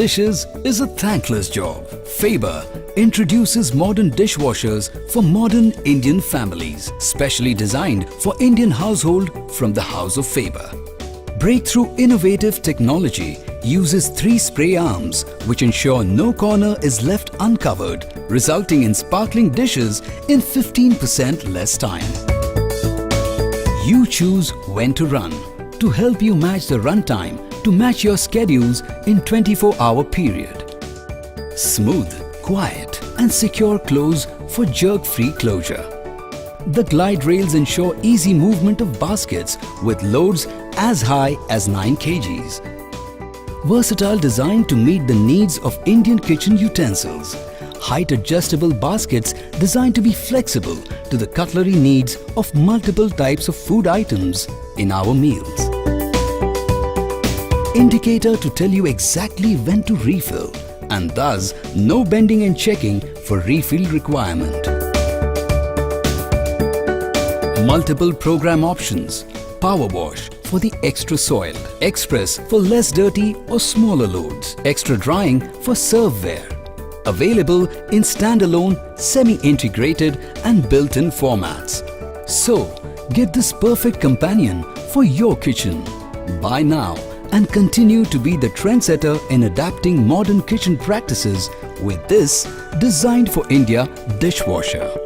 dishes is a thankless job. Faber introduces modern dishwashers for modern Indian families, specially designed for Indian household from the house of Faber. Breakthrough innovative technology uses 3 spray arms which ensure no corner is left uncovered, resulting in sparkling dishes in 15% less time. You choose when to run to help you match the run time to match your schedules in 24-hour period. Smooth, quiet and secure close for jerk-free closure. The glide rails ensure easy movement of baskets with loads as high as 9 kgs. Versatile design to meet the needs of Indian kitchen utensils. Height adjustable baskets designed to be flexible to the cutlery needs of multiple types of food items in our meals. Indicator to tell you exactly when to refill, and thus no bending and checking for refill requirement. Multiple program options. Power wash for the extra soiled, express for less dirty or smaller loads, extra drying for serveware. Available in standalone, semi-integrated and built-in formats. So, get this perfect companion for your kitchen. Buy now and continue to be the trendsetter in adapting modern kitchen practices with this designed for India dishwasher.